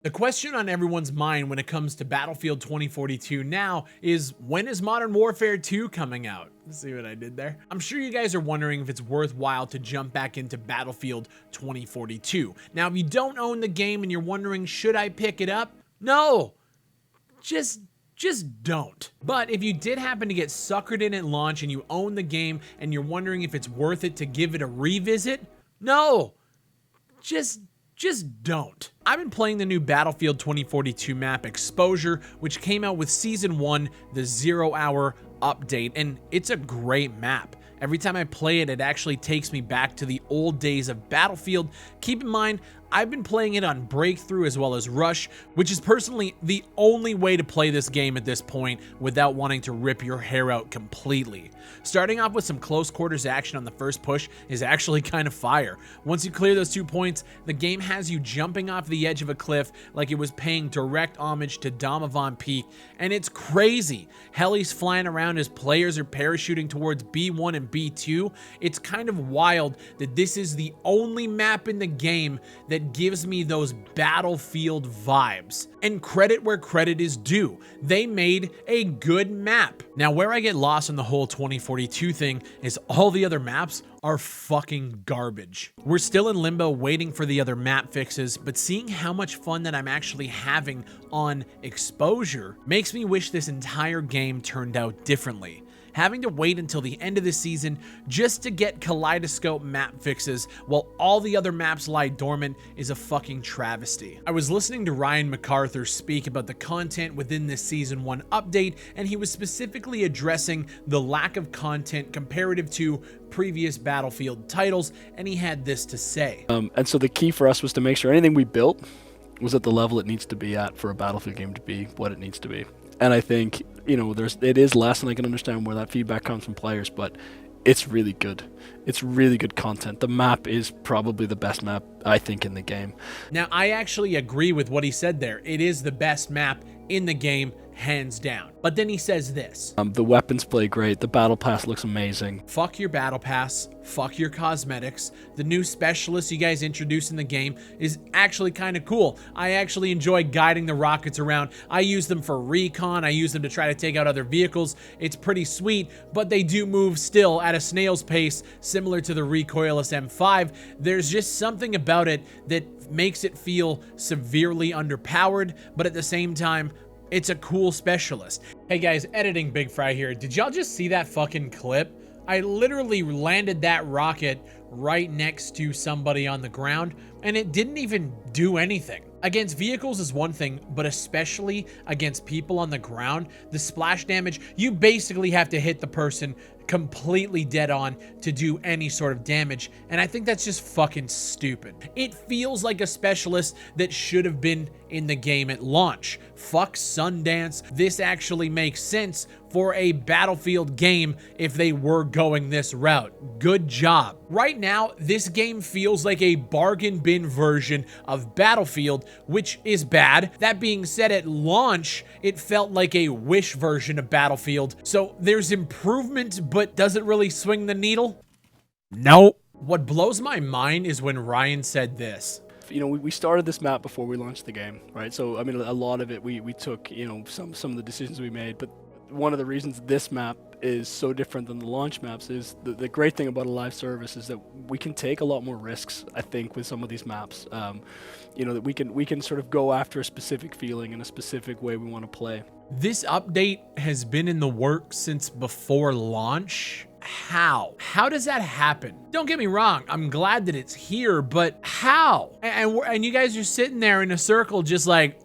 The question on everyone's mind when it comes to Battlefield 2042 now is, when is Modern Warfare 2 coming out? See what I did there? I'm sure you guys are wondering if it's worthwhile to jump back into Battlefield 2042. Now, if you don't own the game and you're wondering, should I pick it up? No, just don't. But if you did happen to get suckered in at launch and you own the game and you're wondering if it's worth it to give it a revisit, no, just don't. I've been playing the new Battlefield 2042 map Exposure, which came out with Season 1, the 0-hour update, and it's a great map. Every time I play it, it actually takes me back to the old days of Battlefield. Keep in mind, I've been playing it on Breakthrough as well as Rush, which is personally the only way to play this game at this point without wanting to rip your hair out completely. Starting off with some close quarters action on the first push is actually kind of fire. Once you clear those 2 points, the game has you jumping off the edge of a cliff like it was paying direct homage to Donovan Peak, and it's crazy. Heli's flying around as players are parachuting towards B1 and B2. It's kind of wild that this is the only map in the game that gives me those Battlefield vibes. And credit where credit is due. They made a good map. Now, where I get lost in the whole 2042 thing is all the other maps are fucking garbage. We're still in limbo waiting for the other map fixes, but seeing how much fun that I'm actually having on Exposure makes me wish this entire game turned out differently. Having to wait until the end of the season just to get Kaleidoscope map fixes while all the other maps lie dormant is a fucking travesty. I was listening to Ryan MacArthur speak about the content within this Season 1 update, and he was specifically addressing the lack of content comparative to previous Battlefield titles, and he had this to say. And so the key for us was to make sure anything we built was at the level it needs to be at for a Battlefield game to be what it needs to be. And I think, you know, it is less, and I can understand where that feedback comes from players, but it's really good. It's really good content. The map is probably the best map, I think, in the game. Now, I actually agree with what he said there. It is the best map in the game, hands down. But then he says this. The weapons play great. The battle pass looks amazing. Fuck your battle pass. Fuck your cosmetics. The new specialist you guys introduced in the game is actually kind of cool. I actually enjoy guiding the rockets around. I use them for recon. I use them to try to take out other vehicles. It's pretty sweet, but they do move still at a snail's pace, similar to the recoilless M5. There's just something about it that makes it feel severely underpowered, but at the same time, it's a cool specialist. Hey guys, editing Big Fry here. Did y'all just see that fucking clip? I literally landed that rocket right next to somebody on the ground, and it didn't even do anything. Against vehicles is one thing, but especially against people on the ground, the splash damage, you basically have to hit the person completely dead on to do any sort of damage, and I think that's just fucking stupid. It feels like a specialist that should have been in the game at launch. Fuck Sundance. This actually makes sense for a Battlefield game if they were going this route. Good job. Right now, this game feels like a bargain bin version of Battlefield, which is bad. That being said, at launch, it felt like a Wish version of Battlefield. So there's improvement, but does it really swing the needle? No. What blows my mind is when Ryan said this. You know, we started this map before we launched the game, right? So, I mean, a lot of it we took, you know, some of the decisions we made, but one of the reasons this map is so different than the launch maps is the great thing about a live service is that we can take a lot more risks, I think, with some of these maps. You know, that we can sort of go after a specific feeling and a specific way we want to play. This update has been in the works since before launch. How? How does that happen? Don't get me wrong, I'm glad that it's here, but how? And you guys are sitting there in a circle just like,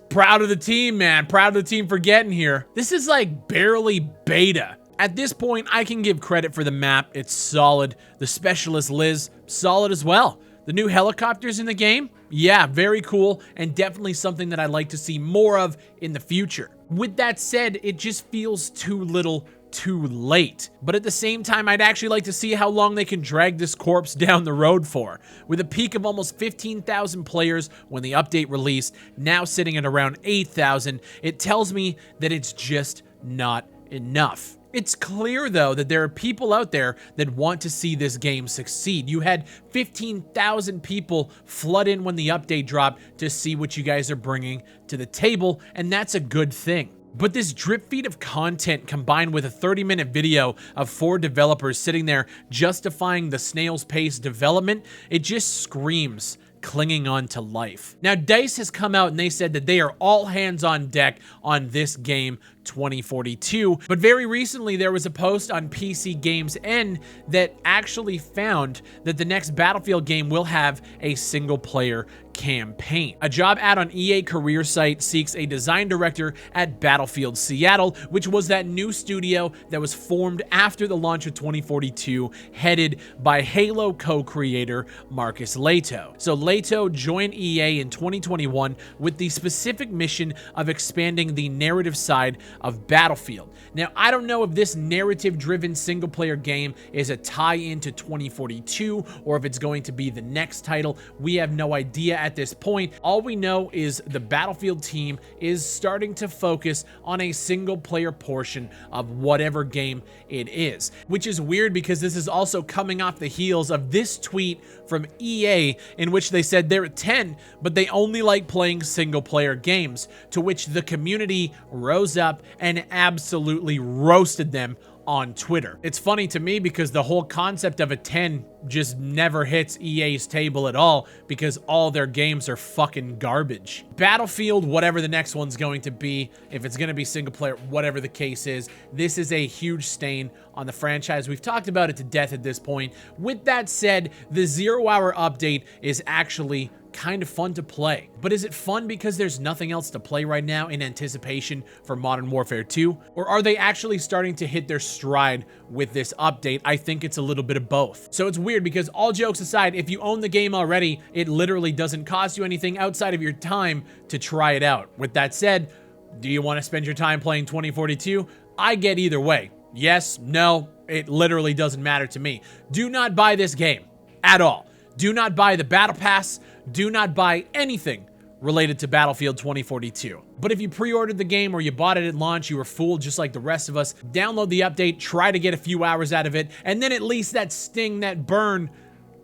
proud of the team, man. Proud of the team for getting here. This is like barely beta. At this point, I can give credit for the map. It's solid. The specialist Liz, solid as well. The new helicopters in the game, yeah, very cool, and definitely something that I'd like to see more of in the future. With that said, it just feels too little too late. But at the same time, I'd actually like to see how long they can drag this corpse down the road for. With a peak of almost 15,000 players when the update released, now sitting at around 8,000, it tells me that it's just not enough. It's clear, though, that there are people out there that want to see this game succeed. You had 15,000 people flood in when the update dropped to see what you guys are bringing to the table, and that's a good thing. But this drip feed of content combined with a 30-minute video of 4 developers sitting there justifying the snail's pace development, it just screams clinging on to life. Now, DICE has come out and they said that they are all hands on deck on this game 2042, but very recently there was a post on PC Games N that actually found that the next Battlefield game will have a single player campaign. A job ad on EA career site seeks a design director at Battlefield Seattle, which was that new studio that was formed after the launch of 2042, headed by Halo co-creator Marcus Leto. So Leto joined EA in 2021 with the specific mission of expanding the narrative side of Battlefield. Now, I don't know if this narrative-driven single-player game is a tie-in to 2042 or if it's going to be the next title. We have no idea at this point. All we know is the Battlefield team is starting to focus on a single-player portion of whatever game it is, which is weird because this is also coming off the heels of this tweet from EA in which they said they're at 10, but they only like playing single-player games, to which the community rose up and absolutely roasted them on Twitter. It's funny to me because the whole concept of a 10 just never hits EA's table at all because all their games are fucking garbage. Battlefield, whatever the next one's going to be, if it's going to be single player, whatever the case is, this is a huge stain on the franchise. We've talked about it to death at this point. With that said, the 0-hour update is actually kind of fun to play. But is it fun because there's nothing else to play right now in anticipation for Modern Warfare 2? Or are they actually starting to hit their stride with this update? I think it's a little bit of both. So it's weird because, all jokes aside, if you own the game already, it literally doesn't cost you anything outside of your time to try it out. With that said, do you want to spend your time playing 2042? I get either way. Yes, no, it literally doesn't matter to me. Do not buy this game at all. Do not buy the Battle Pass. Do not buy anything related to Battlefield 2042. But if you pre-ordered the game or you bought it at launch, you were fooled just like the rest of us. Download the update, try to get a few hours out of it, and then at least that sting, that burn,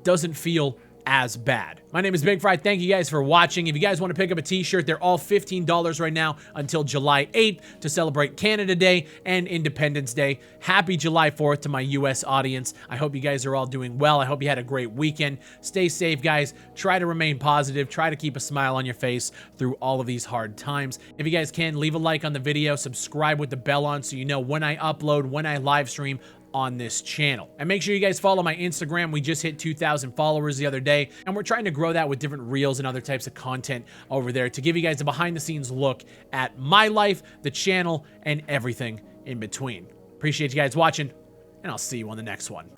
doesn't feel as bad. My name is Big Fry. Thank you guys for watching. If you guys want to pick up a t-shirt, they're all $15 right now until July 8th to celebrate Canada Day and Independence Day. Happy July 4th to my US audience. I hope you guys are all doing well. I hope you had a great weekend. Stay safe, guys. Try to remain positive. Try to keep a smile on your face through all of these hard times. If you guys can, leave a like on the video, subscribe with the bell on so you know when I upload, when I live stream on this channel. And make sure you guys follow my Instagram. We just hit 2,000 followers the other day, and we're trying to grow that with different reels and other types of content over there to give you guys a behind the scenes look at my life, the channel, and everything in between. Appreciate you guys watching, and I'll see you on the next one.